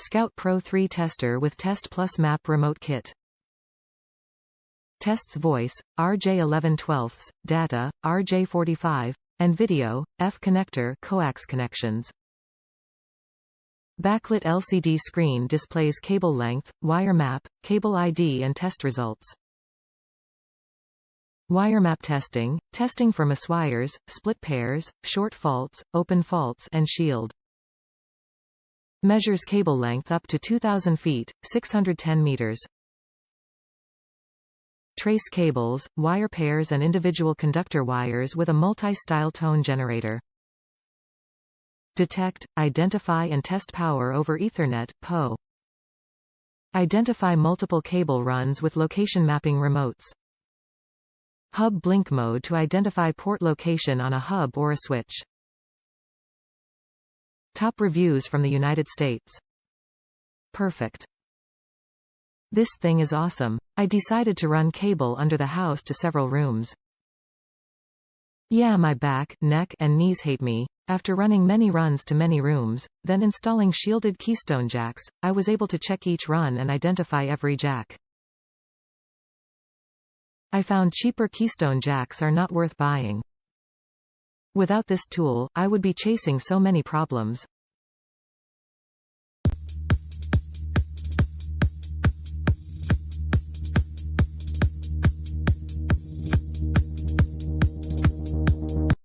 Scout Pro 3 tester with Test Plus Map remote kit. Tests voice, RJ11/12, data, RJ45, and video, F connector coax connections. Backlit LCD screen displays cable length, Wiremap, cable ID and test results. Wiremap testing, testing for miswires, split pairs, short faults, open faults and shield. Measures cable length up to 2,000 feet, 610 meters. Trace cables, wire pairs and individual conductor wires with a multi-style tone generator. Detect, identify and test power over Ethernet (PoE). Identify multiple cable runs with location mapping remotes. Hub blink mode to identify port location on a hub or a switch. Top reviews from the United States. Perfect. This thing is awesome. I decided to run cable under the house to several rooms. Yeah, my back, neck, and knees hate me. After running many runs to many rooms, then installing shielded keystone jacks, I was able to check each run and identify every jack. I found cheaper keystone jacks are not worth buying. Without this tool, I would be chasing so many problems.